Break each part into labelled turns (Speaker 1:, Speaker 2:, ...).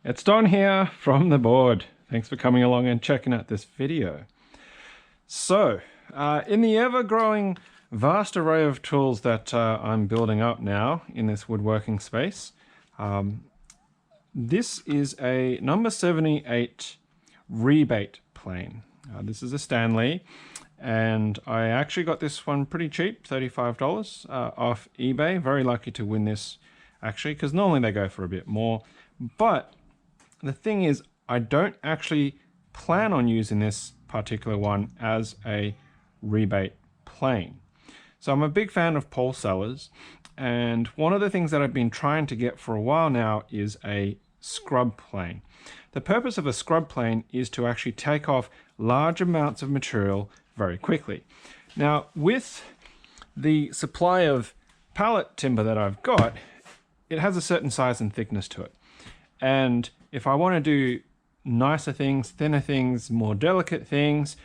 Speaker 1: It's Don here from the board. Thanks for coming along and checking out this video. So, in the ever-growing vast array of tools that I'm building up now in this woodworking space, this is a number 78 rebate plane. This is a Stanley, and I actually got this one pretty cheap, $35 off eBay. Very lucky to win this, actually, because normally they go for a bit more. But the thing is, I don't actually plan on using this particular one as a rebate plane. So I'm a big fan of pole sellers, and one of the things that I've been trying to get for a while now is a scrub plane. The purpose of a scrub plane is to actually take off large amounts of material very quickly. Now, with the supply of pallet timber that I've got, it has a certain size and thickness to it. And if I want to do nicer things, thinner things, more delicate things,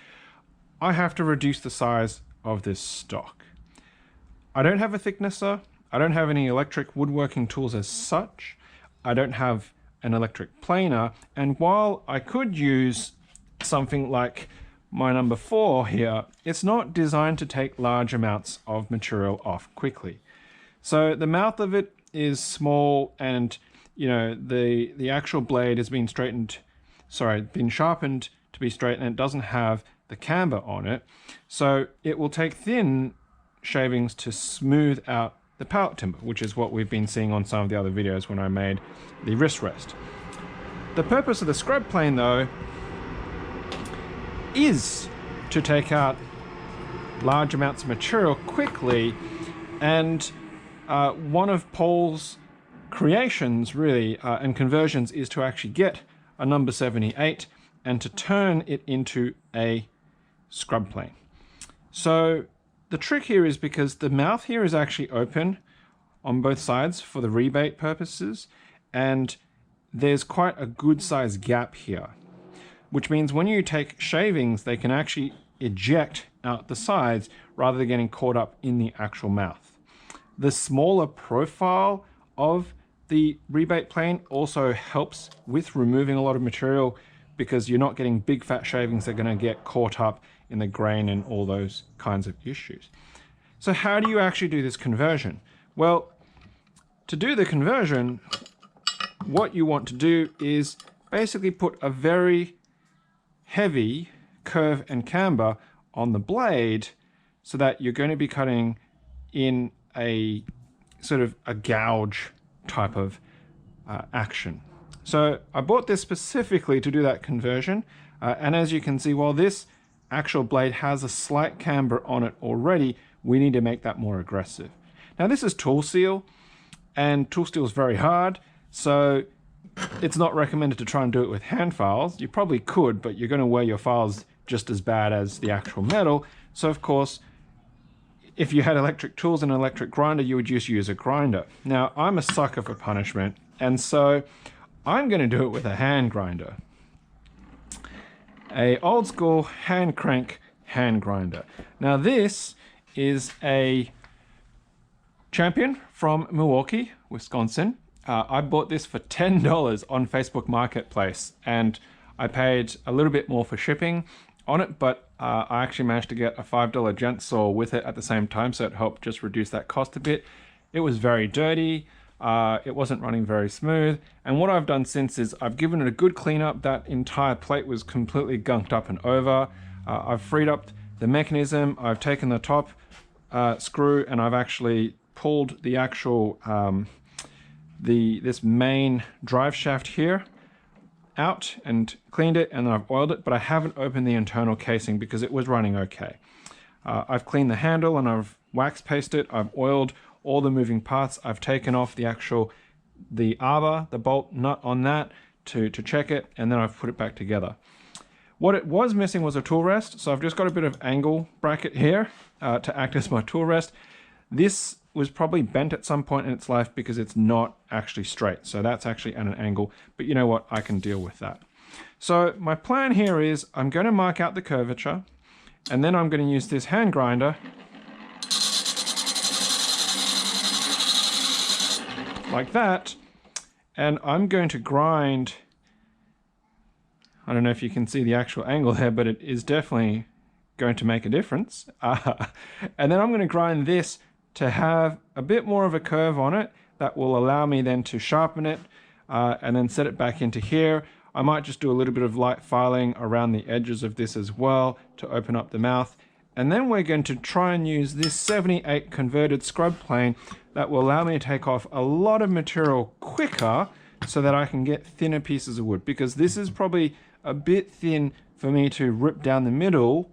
Speaker 1: I have to reduce the size of this stock. I don't have a thicknesser. I don't have any electric woodworking tools as such. I don't have an electric planer. And while I could use something like my number 4 here, it's not designed to take large amounts of material off quickly. So the mouth of it is small, and you know, the actual blade has been been sharpened to be straight, and it doesn't have the camber on it. So it will take thin shavings to smooth out the pallet timber, which is what we've been seeing on some of the other videos when I made the wrist rest. The purpose of the scrub plane, though, is to take out large amounts of material quickly, and one of Paul's creations really and conversions is to actually get a number 78 and to turn it into a scrub plane. So the trick here is, because the mouth here is actually open on both sides for the rebate purposes, and there's quite a good sized gap here, which means when you take shavings, they can actually eject out the sides rather than getting caught up in the actual mouth. The smaller profile of the rebate plane also helps with removing a lot of material, because you're not getting big fat shavings that are going to get caught up in the grain and all those kinds of issues. So how do you actually do this conversion? Well, to do the conversion, what you want to do is basically put a very heavy curve and camber on the blade, so that you're going to be cutting in a sort of a gouge type of action. So I bought this specifically to do that conversion, and as you can see, while this actual blade has a slight camber on it already, we need to make that more aggressive. Now, this is tool steel, and tool steel is very hard, so it's not recommended to try and do it with hand files. You probably could, but you're going to wear your files just as bad as the actual metal. So of course, if you had electric tools and an electric grinder, you would just use a grinder. Now, I'm a sucker for punishment, and so I'm going to do it with a hand grinder. A old school hand crank hand grinder. Now, this is a Champion from Milwaukee, Wisconsin. I bought this for $10 on Facebook Marketplace, and I paid a little bit more for shipping on it, but I actually managed to get a $5 gent saw with it at the same time, so it helped just reduce that cost a bit. It was very dirty, it wasn't running very smooth, and what I've done since is I've given it a good cleanup. That entire plate was completely gunked up and over. I've freed up the mechanism, I've taken the top screw, and I've actually pulled the actual this main drive shaft here out and cleaned it, and then I've oiled it, but I haven't opened the internal casing because it was running okay. I've cleaned the handle and I've wax pasted it. I've oiled all the moving parts. I've taken off the arbor, the bolt nut on that to check it, and then I've put it back together. What it was missing was a tool rest, so I've just got a bit of angle bracket here to act as my tool rest. This was probably bent at some point in its life because it's not actually straight. So that's actually at an angle, but you know what? I can deal with that. So my plan here is I'm going to mark out the curvature, and then I'm going to use this hand grinder like that, and I'm going to grind I don't know if you can see the actual angle there, but it is definitely going to make a difference. And then I'm going to grind this to have a bit more of a curve on it that will allow me then to sharpen it and then set it back into here. I might just do a little bit of light filing around the edges of this as well to open up the mouth. And then we're going to try and use this 78 converted scrub plane that will allow me to take off a lot of material quicker so that I can get thinner pieces of wood, because this is probably a bit thin for me to rip down the middle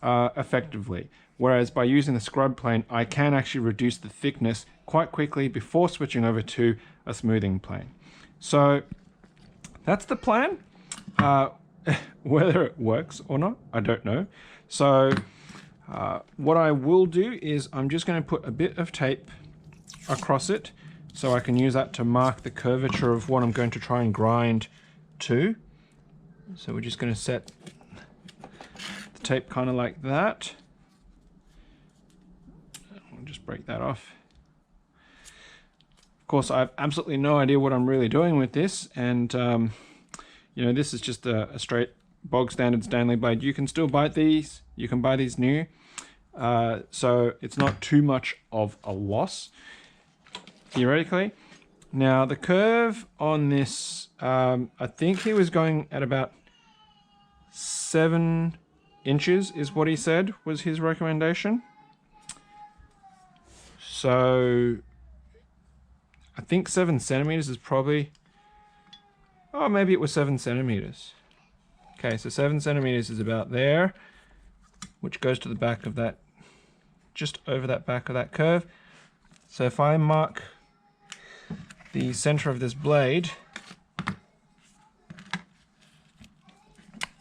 Speaker 1: effectively. Whereas by using the scrub plane, I can actually reduce the thickness quite quickly before switching over to a smoothing plane. So that's the plan. Whether it works or not, I don't know. So what I will do is I'm just going to put a bit of tape across it so I can use that to mark the curvature of what I'm going to try and grind to. So we're just going to set the tape kind of like that. I'll just break that off. Of course, I have absolutely no idea what I'm really doing with this, and you know, this is just a straight bog standard Stanley blade. You can still buy these, you can buy these new, so it's not too much of a loss theoretically. Now the curve on this, I think he was going at about 7 inches is what he said was his recommendation. So I think 7 centimeters is probably, oh, maybe it was 7 centimeters. Okay, so 7 centimeters is about there, which goes to the back of that, just over that back of that curve. So if I mark the center of this blade,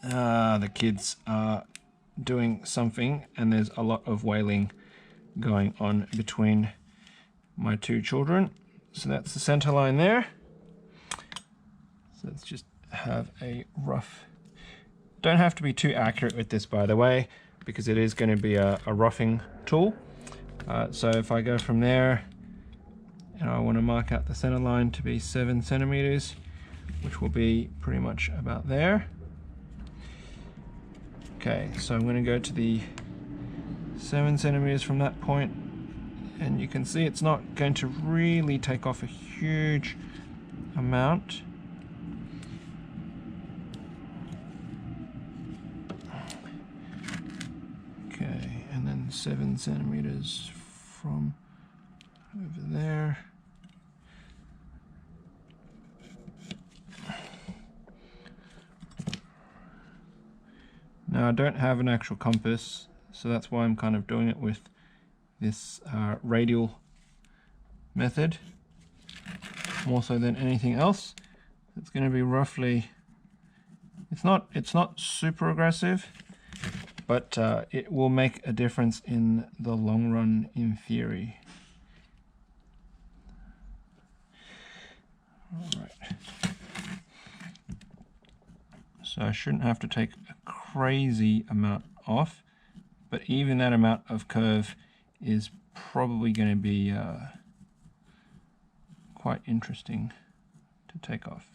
Speaker 1: the kids are doing something, and there's a lot of wailing going on between my two children. So that's the center line there. So let's just have a rough, don't have to be too accurate with this, by the way, because it is going to be a roughing tool. So if I go from there, and I want to mark out the center line to be 7 centimeters, which will be pretty much about there. Okay, so I'm going to go to the 7 centimeters from that point, and you can see it's not going to really take off a huge amount. Okay, and then 7 centimeters from over there. Now I don't have an actual compass, so that's why I'm kind of doing it with this radial method more so than anything else. It's going to be roughly, it's not super aggressive, but it will make a difference in the long run in theory. All right. So I shouldn't have to take a crazy amount off, but even that amount of curve is probably going to be quite interesting to take off.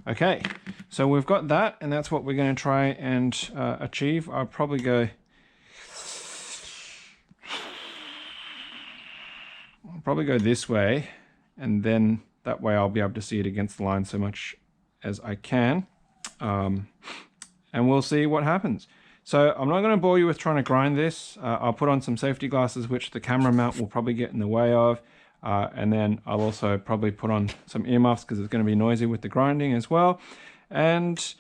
Speaker 1: Okay, so we've got that, and that's what we're going to try and achieve. I'll probably go this way, and then that way I'll be able to see it against the line so much as I can, and we'll see what happens. So I'm not going to bore you with trying to grind this. I'll put on some safety glasses, which the camera mount will probably get in the way of. And then I'll also probably put on some earmuffs because it's going to be noisy with the grinding as well. And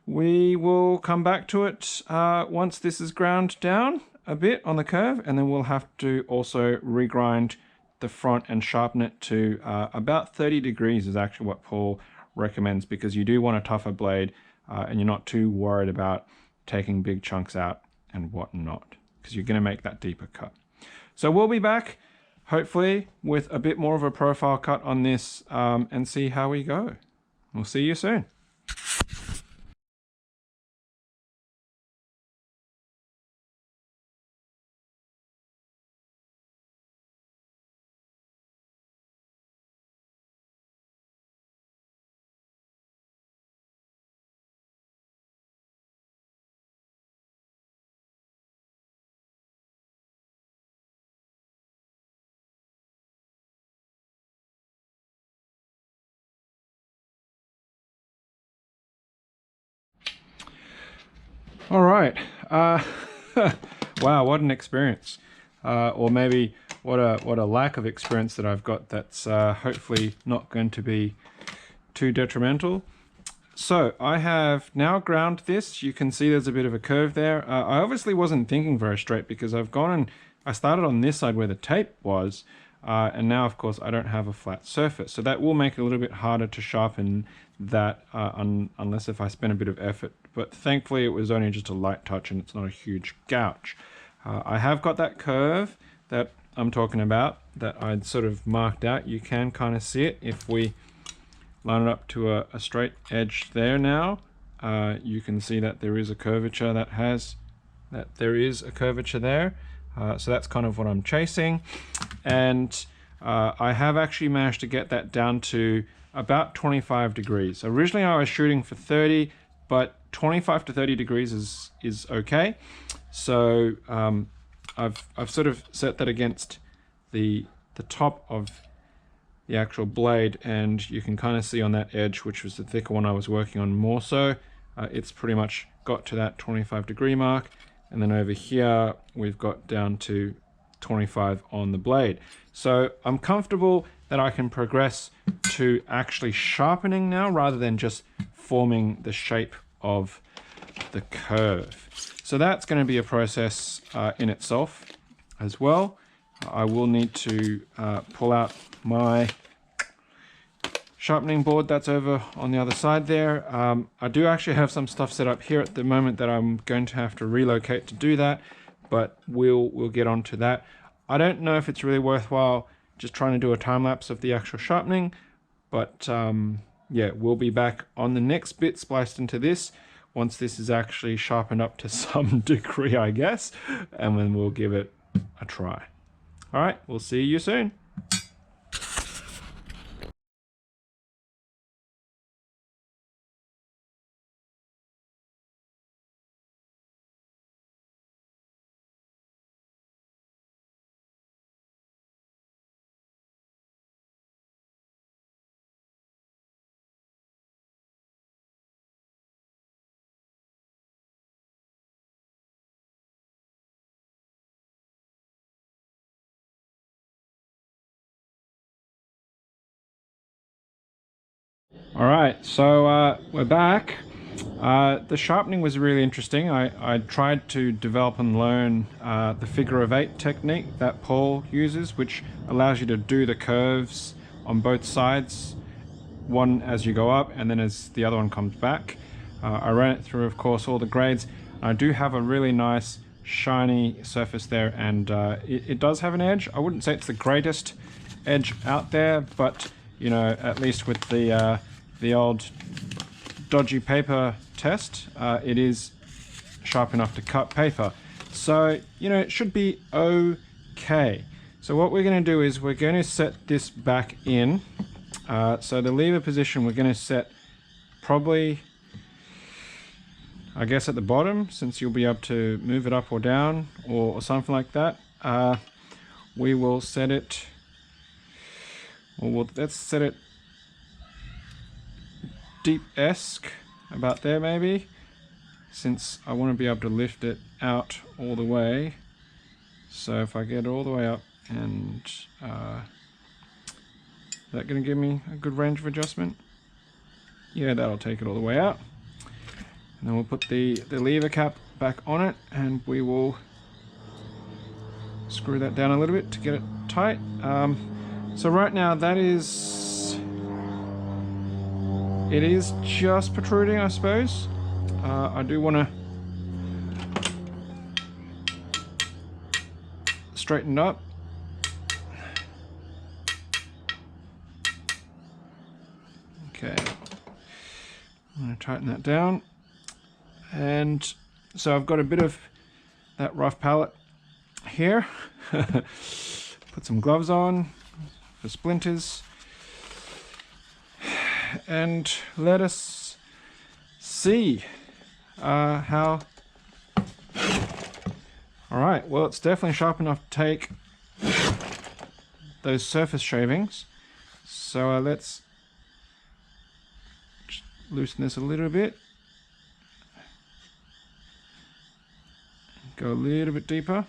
Speaker 1: we will come back to it once this is ground down a bit on the curve. And then we'll have to also regrind the front and sharpen it to about 30 degrees is actually what Paul recommends, because you do want a tougher blade and you're not too worried about taking big chunks out and whatnot, because you're going to make that deeper cut. So we'll be back hopefully with a bit more of a profile cut on this and see how we go. We'll see you soon. All right. Wow, what an experience. Or maybe what a lack of experience that I've got that's hopefully not going to be too detrimental. So I have now ground this. You can see there's a bit of a curve there. I obviously wasn't thinking very straight because I've gone and I started on this side where the tape was, and now of course I don't have a flat surface. So that will make it a little bit harder to sharpen that unless if I spend a bit of effort. But thankfully it was only just a light touch and it's not a huge gouge. I have got that curve that I'm talking about that I'd sort of marked out. You can kind of see it if we line it up to a straight edge there now. You can see that there is a curvature there is a curvature there. So that's kind of what I'm chasing. And I have actually managed to get that down to about 25 degrees. Originally I was shooting for 30, but 25 to 30 degrees is okay. So I've sort of set that against the top of the actual blade, and you can kind of see on that edge, which was the thicker one I was working on more so, it's pretty much got to that 25 degree mark. And then over here we've got down to 25 on the blade. So I'm comfortable that I can progress to actually sharpening now rather than just forming the shape of the curve. So that's going to be a process in itself as well. I will need to pull out my sharpening board that's over on the other side there. I do actually have some stuff set up here at the moment that I'm going to have to relocate to do that, but we'll get onto that. I don't know if it's really worthwhile just trying to do a time lapse of the actual sharpening, but yeah, we'll be back on the next bit spliced into this once this is actually sharpened up to some degree, I guess, and then we'll give it a try. All right, we'll see you soon. All right, so we're back. The sharpening was really interesting. I tried to develop and learn the figure of 8 technique that Paul uses, which allows you to do the curves on both sides, one as you go up and then as the other one comes back. I ran it through, of course, all the grades. I do have a really nice shiny surface there, and it does have an edge. I wouldn't say it's the greatest edge out there, but you know, at least with the old dodgy paper test, it is sharp enough to cut paper. So, you know, it should be okay. So what we're going to do is we're going to set this back in. So the lever position we're going to set probably, I guess, at the bottom, since you'll be able to move it up or down or something like that. We will set it, let's set it deep-esque, about there maybe, since I want to be able to lift it out all the way. So if I get it all the way up, and is that going to give me a good range of adjustment? Yeah, that'll take it all the way out. And then we'll put the lever cap back on it, and we will screw that down a little bit to get it tight. So right now that is, it is just protruding, I suppose. I do want to straighten it up. Okay, I'm going to tighten that down. And so I've got a bit of that rough palette here. Put some gloves on for splinters. And let us see how. Alright, well, it's definitely sharp enough to take those surface shavings. So let's loosen this a little bit. Go a little bit deeper.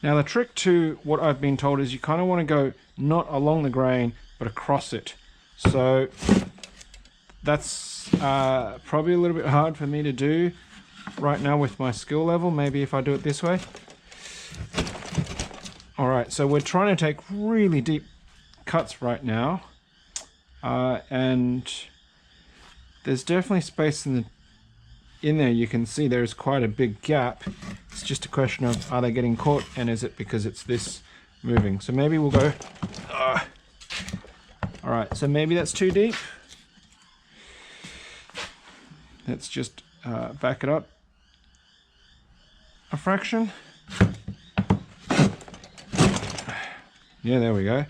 Speaker 1: Now the trick to what I've been told is you kind of want to go not along the grain, but across it. So that's probably a little bit hard for me to do right now with my skill level. Maybe if I do it this way. Alright, so we're trying to take really deep cuts right now. And there's definitely space in there. You can see there's quite a big gap. It's just a question of, are they getting caught, and is it because it's this moving? So maybe we'll go all right, so maybe that's too deep. Let's just back it up a fraction. Yeah, there we go.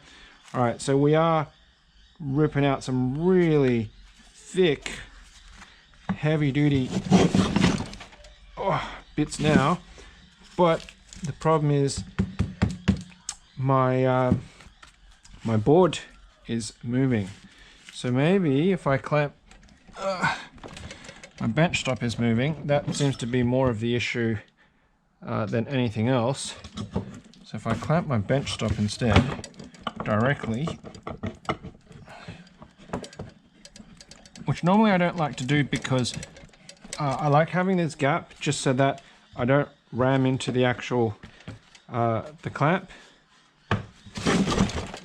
Speaker 1: All right, so we are ripping out some really thick, heavy-duty bits now, but the problem is my my board is moving. So maybe if I clamp, my bench stop is moving. That seems to be more of the issue than anything else. So if I clamp my bench stop instead directly, which normally I don't like to do because I like having this gap just so that I don't ram into the actual the clamp.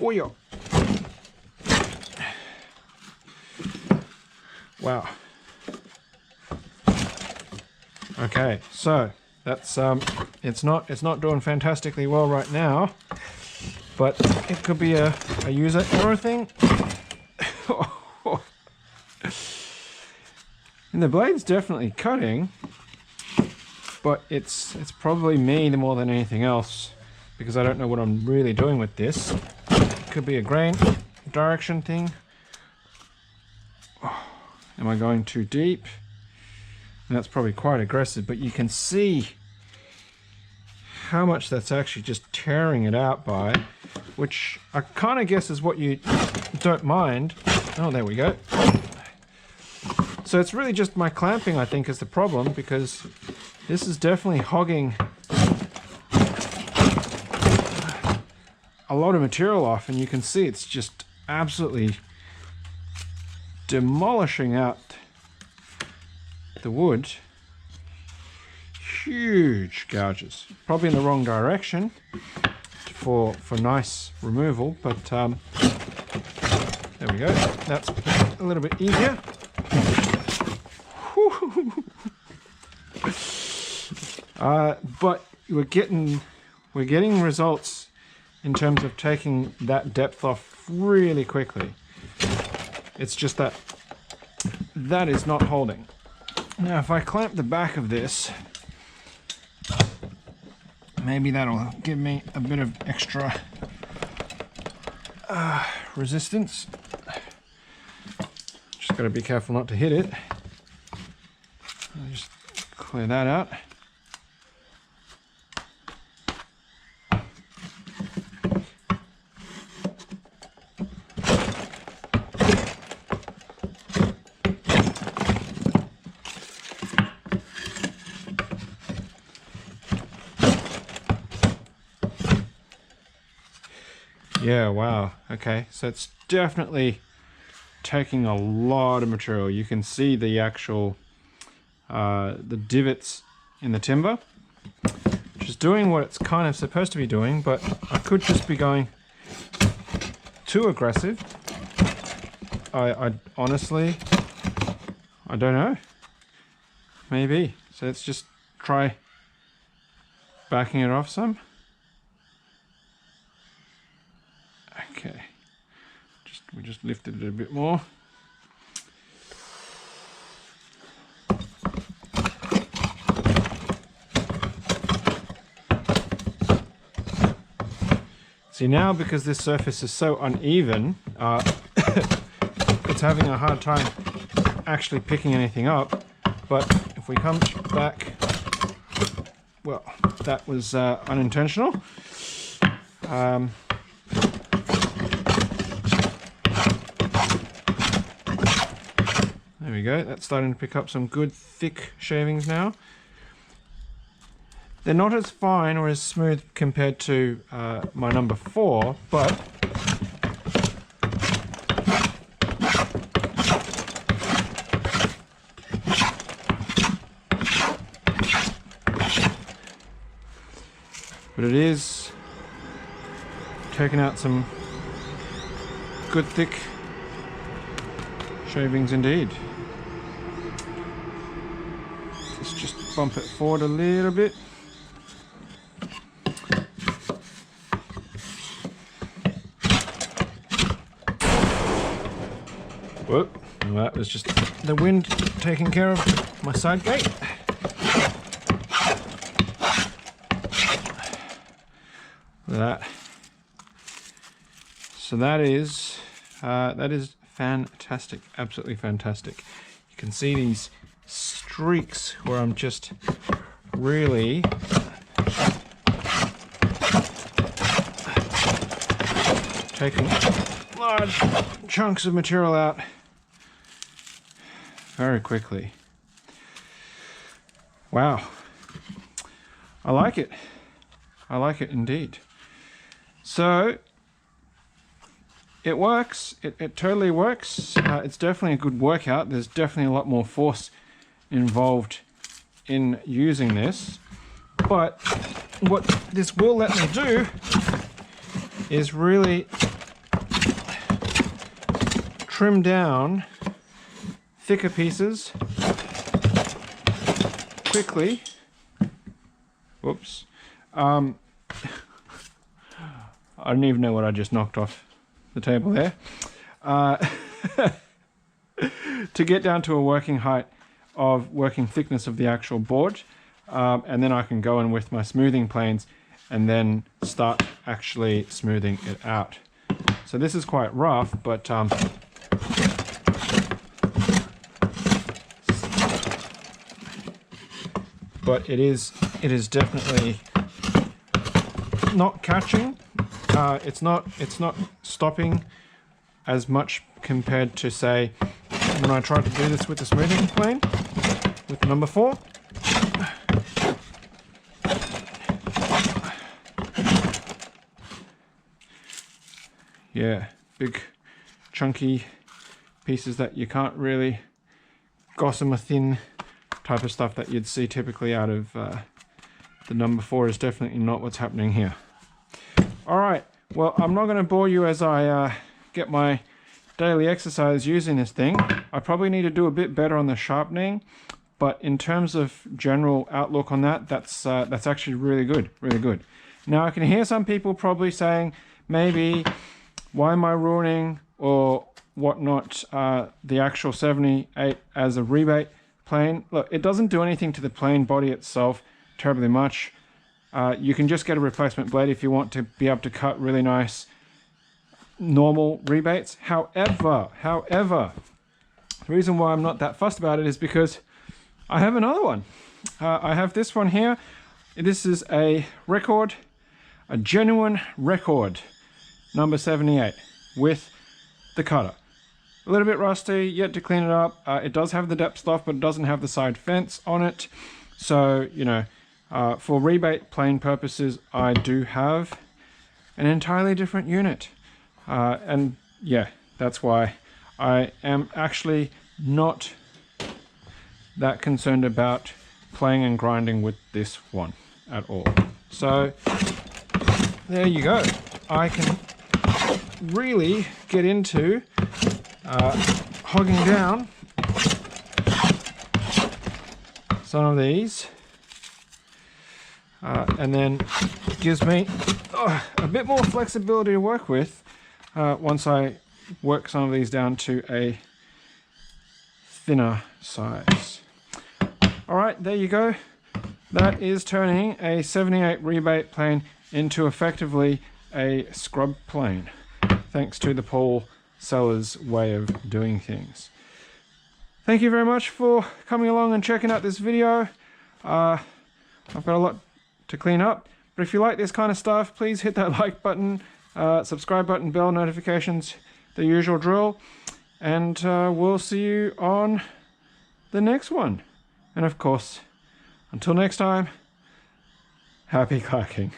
Speaker 1: Oh yeah. Wow. Okay, so that's it's not doing fantastically well right now, but it could be a user error thing. And the blade's definitely cutting, but it's probably me more than anything else, because I don't know what I'm really doing with this. Could be a grain direction thing. Am I going too deep? And that's probably quite aggressive, but you can see how much that's actually just tearing it out by, which I kind of guess is what you don't mind. Oh, there we go. So it's really just my clamping, I think, is the problem, because this is definitely hogging a lot of material off, and you can see it's just absolutely demolishing out the wood. Huge gouges, probably in the wrong direction for nice removal, but there we go. That's a little bit easier. But we're getting results in terms of taking that depth off really quickly. It's just that is not holding. Now if I clamp the back of this, maybe that'll give me a bit of extra resistance. Just got to be careful not to hit it. I'll just clear that out. Yeah, wow. Okay, so it's definitely taking a lot of material. You can see the actual the divots in the timber, which is doing what it's kind of supposed to be doing, but I could just be going too aggressive. I honestly, I don't know. Maybe. So let's just try backing it off some. Okay, we just lifted it a bit more. See, now because this surface is so uneven, it's having a hard time actually picking anything up. But if we come back, well, that was unintentional. There we go, that's starting to pick up some good thick shavings now. They're not as fine or as smooth compared to my number 4, but it is taking out some good thick shavings indeed. Let's just bump it forward a little bit. Whoop, well, that was just the wind taking care of my side gate. Look at that. So that is fantastic, absolutely fantastic. You can see these streaks where I'm just really taking large chunks of material out very quickly. Wow, I like it. I like it indeed. So it works. It totally works. It's definitely a good workout. There's definitely a lot more force involved in using this. But what this will let me do is really trim down thicker pieces quickly. Whoops. I don't even know what I just knocked off the table there. To get down to a working height of working thickness of the actual board, and then I can go in with my smoothing planes and then start actually smoothing it out. So this is quite rough, but it is definitely not catching. It's not stopping as much compared to, say, when I tried to do this with the smoothing plane with the number 4. Yeah, big chunky pieces that you can't really gossamer thin type of stuff that you'd see typically out of the number 4 is definitely not what's happening here. All right, well, I'm not going to bore you as I get my daily exercise using this thing. I probably need to do a bit better on the sharpening, but in terms of general outlook on that, that's actually really good, really good. Now I can hear some people probably saying, maybe, why am I ruining or whatnot the actual 78 as a rebate plane? Look, it doesn't do anything to the plane body itself terribly much. You can just get a replacement blade if you want to be able to cut really nice normal rebates. However, the reason why I'm not that fussed about it is because I have another one. I have this one here. This is a record, a genuine record, number 78 with the cutter. A little bit rusty, yet to clean it up. It does have the depth stuff, but it doesn't have the side fence on it. So, you know, for rebate plane purposes, I do have an entirely different unit. And yeah, that's why I am actually not that concerned about playing and grinding with this one at all. So there you go. I can really get into hogging down some of these, and then it gives me a bit more flexibility to work with once I work some of these down to a thinner size. All right, there you go. That is turning a 78 rebate plane into effectively a scrub plane, thanks to the pole seller's way of doing things. Thank you very much for coming along and checking out this video. I've got a lot to clean up, but if you like this kind of stuff, please hit that like button, subscribe button, bell notifications, the usual drill, and we'll see you on the next one. And of course, until next time, Happy clacking.